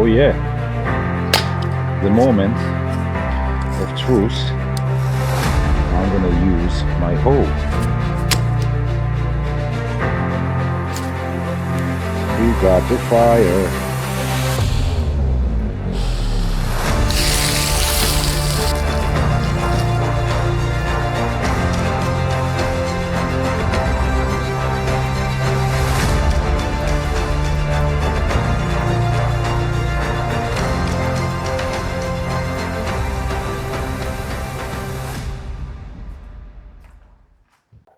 Oh yeah, the moment of truth. I'm gonna use my hoe. We got the fire.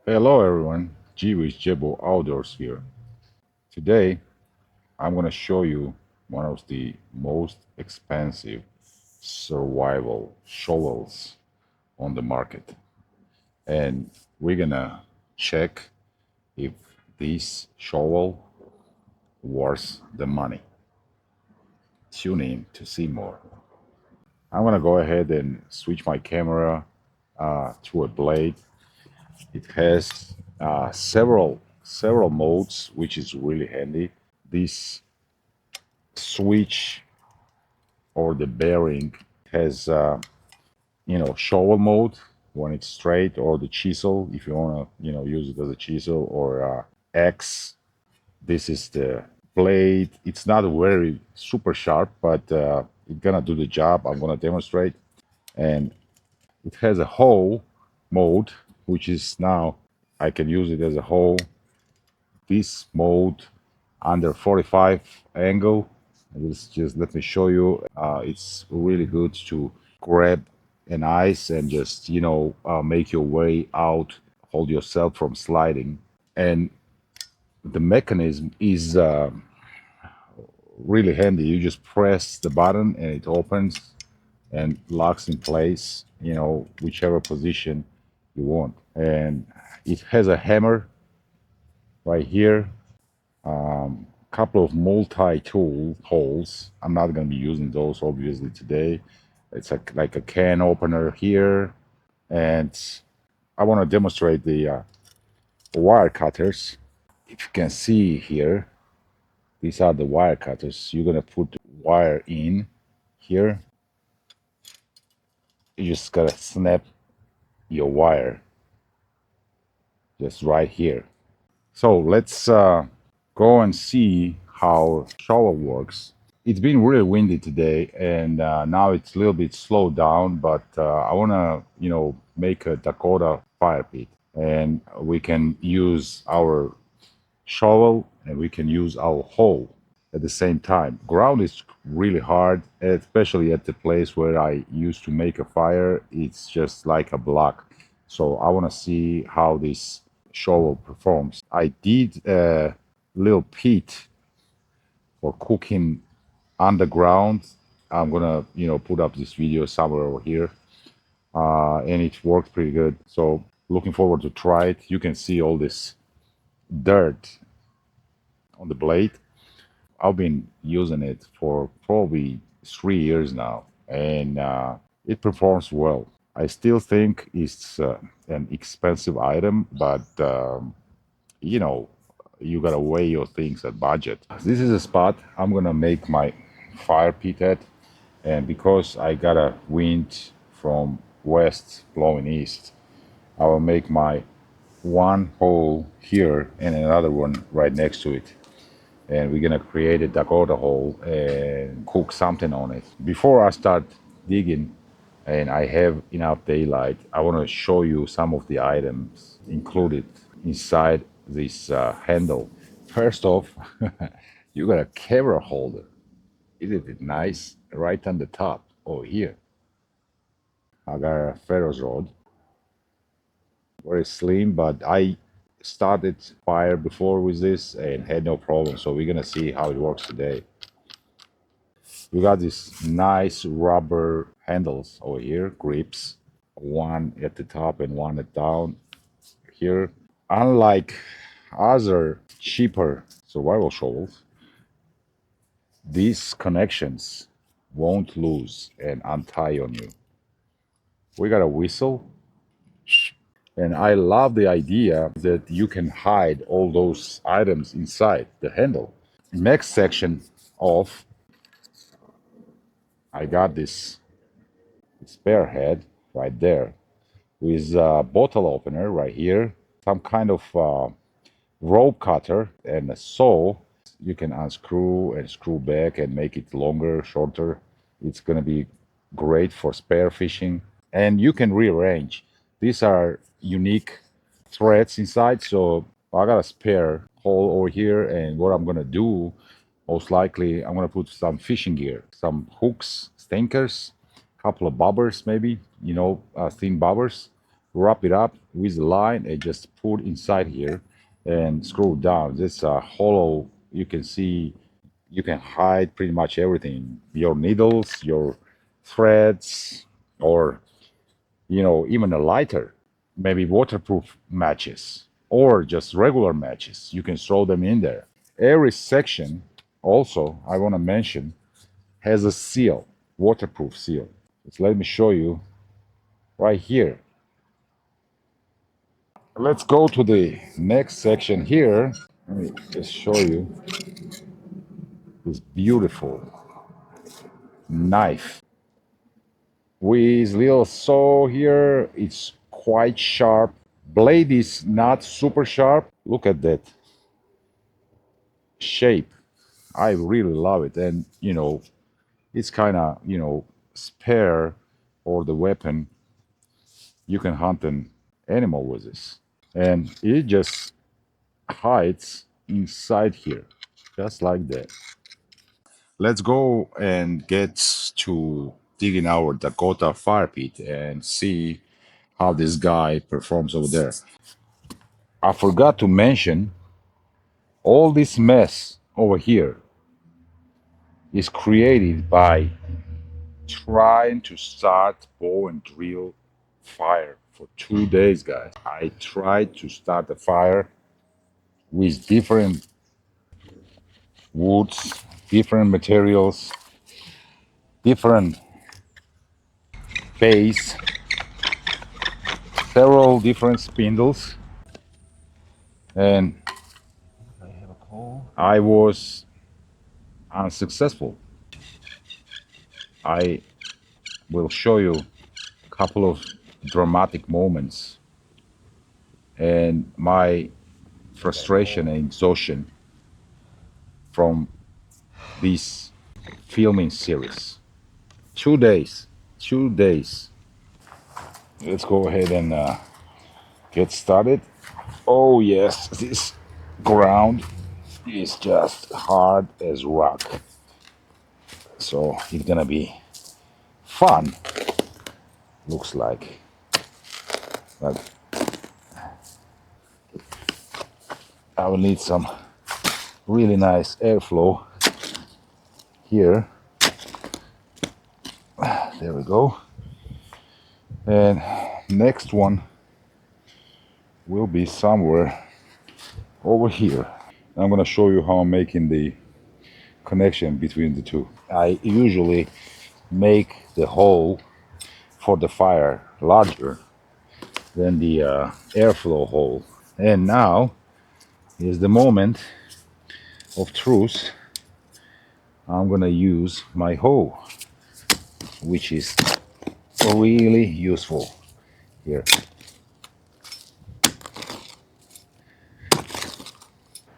Hello everyone, G with Jebooutdoors here. Today I'm going to show you one of the most expensive survival shovels on the market. And we're going to check if this shovel worth the money. Tune in to see more. I'm going to go ahead and switch my camera to a blade. It has several modes, which is really handy. This switch or the bearing has shovel mode when it's straight, or the chisel if you want to use it as a chisel, or X. This is the blade. It's not very super sharp, but it's gonna do the job. I'm gonna demonstrate. And it has a hoe mode, which is now I can use it as a hoe. This mode under 45 angle. Just let me show you. It's really good to grab an ice and just make your way out, hold yourself from sliding. And the mechanism is really handy. You just press the button and it opens and locks in place, whichever position you want. And it has a hammer right here, couple of multi-tool holes. I'm not going to be using those obviously today. It's like a can opener here, and I want to demonstrate the wire cutters. If you can see here, these are the wire cutters. You're going to put the wire in here. You just got to snap your wire just right here. So let's go and see how shovel works. It's been really windy today, and now it's a little bit slowed down, but I want to make a Dakota fire pit, and we can use our shovel and we can use our hoe at the same time. Ground is really hard, especially at the place where I used to make a fire. It's just like a block. So I want to see how this shovel performs. I did a little pit for cooking underground. I'm gonna put up this video somewhere over here, and it worked pretty good. So looking forward to try it. You can see all this dirt on the blade. I've been using it for probably 3 years now, and it performs well. I still think it's an expensive item, but you gotta weigh your things at budget. This is a spot I'm gonna make my fire pit at, and because I got a wind from west blowing east, I will make my one hole here and another one right next to it, and we're gonna create a Dakota hole and cook something on it. Before I start digging and I have enough daylight, I want to show you some of the items included inside this handle. First off, you got a camera holder. Isn't it nice? Right on the top over here. I got a ferrous rod. Very slim, but I started fire before with this and had no problem. So we're gonna see how it works today. We got these nice rubber handles over here, grips, one at the top and one at down here. Unlike other cheaper survival shovels, these connections won't lose and untie on you. We got a whistle, and I love the idea that you can hide all those items inside the handle. Next section of I got this spare head right there with a bottle opener right here, some kind of rope cutter and a saw. You can unscrew and screw back and make it longer, shorter. It's going to be great for spear fishing. And you can rearrange. These are unique threads inside. So I got a spare hole over here. And what I'm going to do, most likely, I'm going to put some fishing gear, some hooks, stinkers, a couple of bobbers, maybe, thin bobbers. Wrap it up with the line and just put inside here and screw it down. This hollow, you can see, you can hide pretty much everything, your needles, your threads, or even a lighter, maybe waterproof matches or just regular matches. You can throw them in there. Every section, also I want to mention, has a seal, waterproof seal. Just let me show you right here. Let's go to the next section here. Let me just show you this beautiful knife with little saw here. It's quite sharp. Blade is not super sharp. Look at that shape. I really love it. And it's kind of spare or the weapon. You can hunt an animal with this, and it just hides inside here just like that. Let's go and get to digging our Dakota fire pit and see how this guy performs over there. I forgot to mention all this mess over here is created by trying to start bow and drill fire for 2 days, guys. I tried to start a fire with different woods, different materials, different base, several different spindles, and I was unsuccessful. I will show you a couple of dramatic moments and my frustration and exhaustion from this filming series. 2 days, 2 days. Let's go ahead and get started. Oh yes, this ground is just hard as rock. So it's gonna be fun, looks like. But I will need some really nice airflow here. There we go. And next one will be somewhere over here. I'm gonna show you how I'm making the connection between the two. I usually make the hole for the fire larger than the airflow hole. And now is the moment of truth. I'm gonna use my hoe, which is really useful here.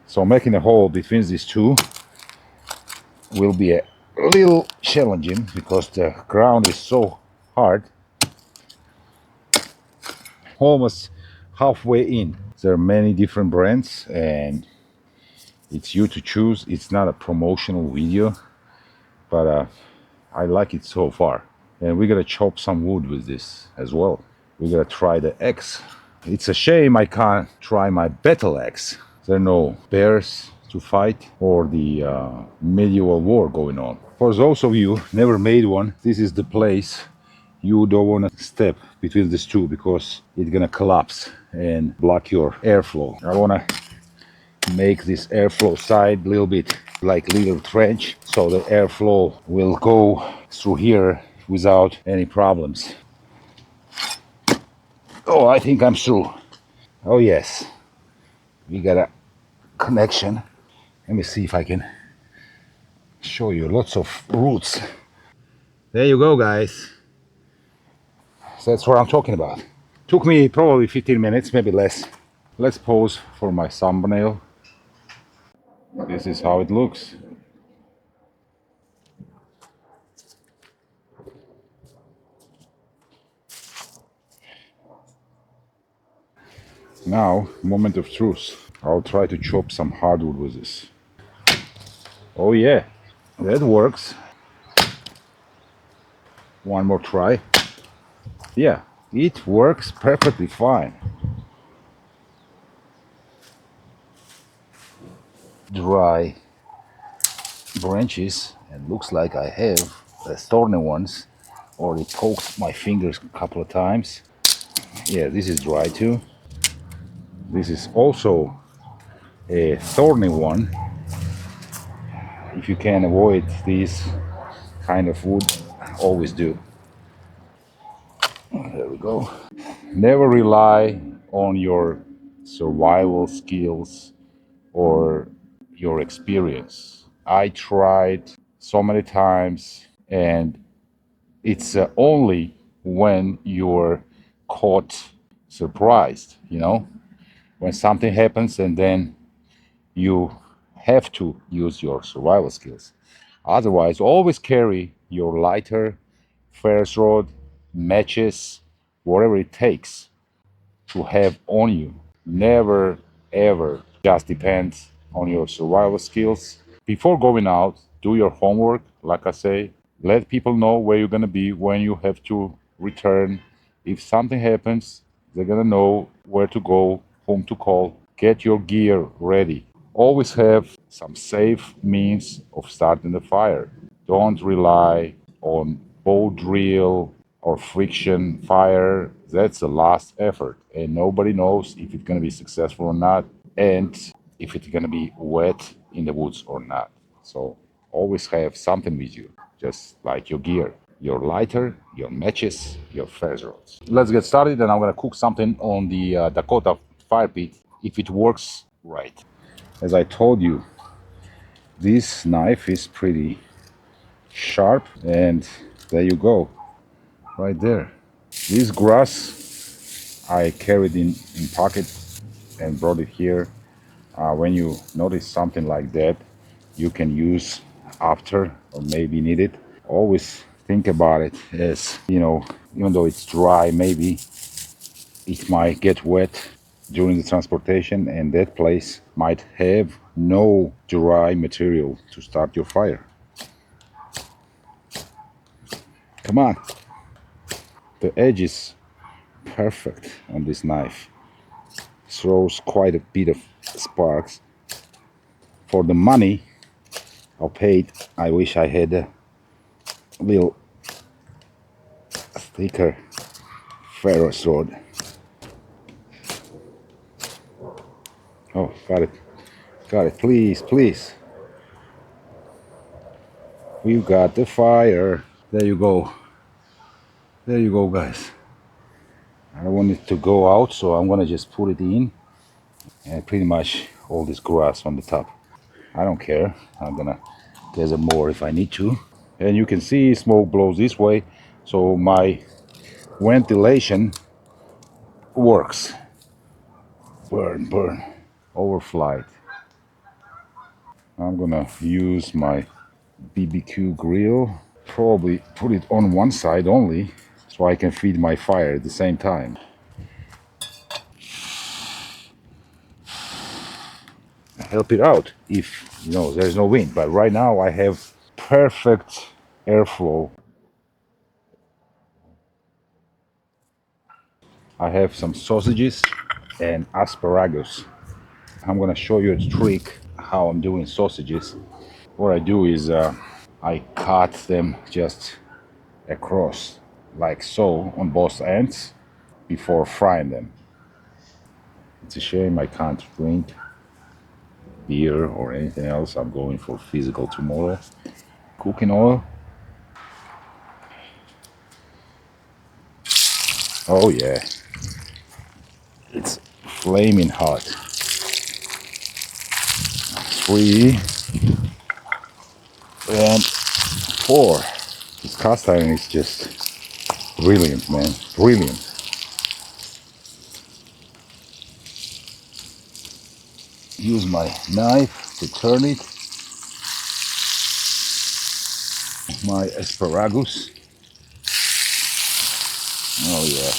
So making a hole between these two will be a little challenging because the ground is so hard. Almost halfway in. There are many different brands and it's you to choose. It's not a promotional video, but I like it so far. And we're gonna chop some wood with this as well. We're gonna try the axe. It's a shame I can't try my battle axe. There are no bears to fight or the medieval war going on. For those of you never made one, this is the place you don't want to step between these two because it's gonna collapse and block your airflow. I want to make this airflow side a little bit like little trench so the airflow will go through here without any problems. Oh, I think I'm through. Oh yes, we got a connection. Let me see if I can show you lots of roots. There you go, guys. So that's what I'm talking about. Took me probably 15 minutes, maybe less. Let's pose for my thumbnail. This is how it looks. Now, moment of truth. I'll try to chop some hardwood with this. Oh yeah, that works. One more try. Yeah, it works perfectly fine. Dry branches, and looks like I have thorny ones. Already poked my fingers a couple of times. Yeah, this is dry too. This is also a thorny one. If you can avoid these kind of wood, always do. There we go. Never rely on your survival skills or your experience. I tried so many times, and it's only when you're caught surprised, when something happens and then you have to use your survival skills. Otherwise, always carry your lighter, ferrous rod, matches, whatever it takes to have on you. Never ever just depends on your survival skills. Before going out, do your homework, like I say. Let people know where you're gonna be when you have to return. If something happens, they're gonna know where to go, whom to call. Get your gear ready. Always have some safe means of starting the fire. Don't rely on bow drill or friction fire. That's the last effort, and nobody knows if it's going to be successful or not, and if it's going to be wet in the woods or not. So always have something with you, just like your gear, your lighter, your matches, your ferrous rods. Let's get started, and I'm going to cook something on the Dakota fire pit if it works right. As I told you, this knife is pretty sharp, and there you go, right there. This grass I carried in pocket and brought it here. When you notice something like that, you can use after or maybe need it. Always think about it as, even though it's dry, maybe it might get wet during the transportation, and that place might have no dry material to start your fire. Come on. The edge is perfect on this knife. Throws quite a bit of sparks. For the money I paid, I wish I had a little thicker ferrous rod. Oh, got it. Got it. Please, please. We've got the fire. There you go. There you go, guys. I don't want it to go out, so I'm gonna just put it in, and pretty much all this grass on the top. I don't care. I'm gonna gather more if I need to. And you can see smoke blows this way, so my ventilation works. Burn, burn. Overflight. I'm gonna use my BBQ grill. Probably put it on one side only, so I can feed my fire at the same time. Help it out if there's no wind, but right now I have perfect airflow. I have some sausages and asparagus. I'm gonna show you a trick how I'm doing sausages. What I do is I cut them just across like so on both ends before frying them. It's a shame I can't drink beer or anything else. I'm going for physical tomorrow. Cooking oil. Oh yeah, it's flaming hot. 3 and 4. This cast iron is just brilliant, man. Brilliant. Use my knife to turn it. My asparagus. Oh yeah.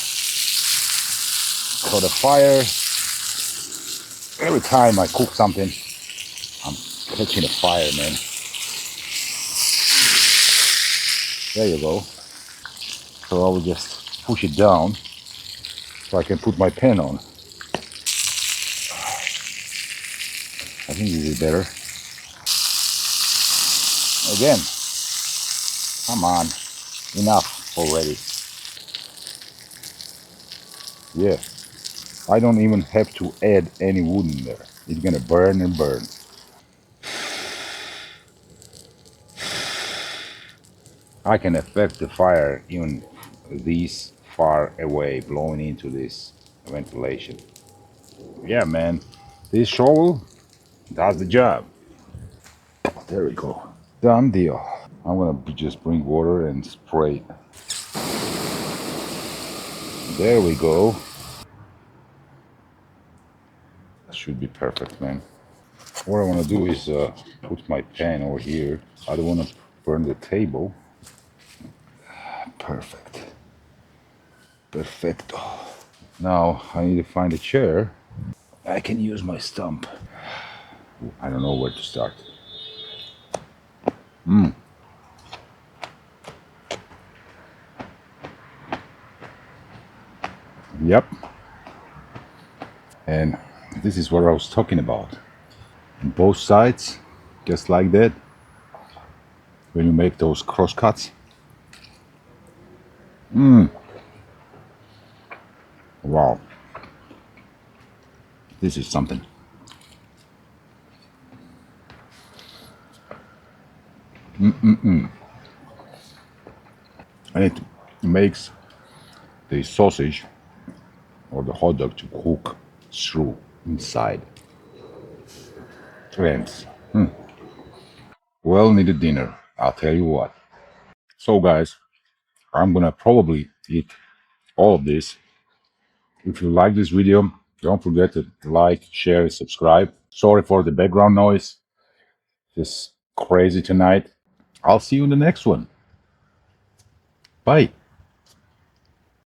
Got a fire. Every time I cook something, I'm catching a fire, man. There you go. So I will just push it down so I can put my pen on. I think this is better. Again, come on, enough already. Yeah, I don't even have to add any wood in there. It's gonna burn and burn. I can affect the fire even this far away, blowing into this ventilation. Yeah, man, this shovel does the job. There we go. Done deal. I'm gonna just bring water and spray. There we go. Should be perfect, man. What I want to do is put my pan over here. I don't want to burn the table. Perfect. Perfecto. Now I need to find a chair. I can use my stump. I don't know where to start. Yep. And this is what I was talking about. On both sides, just like that. When you make those cross cuts. Wow. This is something. And it makes the sausage or the hot dog to cook through inside. Friends, well needed dinner, I'll tell you what. So guys, I'm gonna probably eat all of this. If you like this video, don't forget to like, share, and subscribe. Sorry for the background noise. Just crazy tonight. I'll see you in the next one. Bye.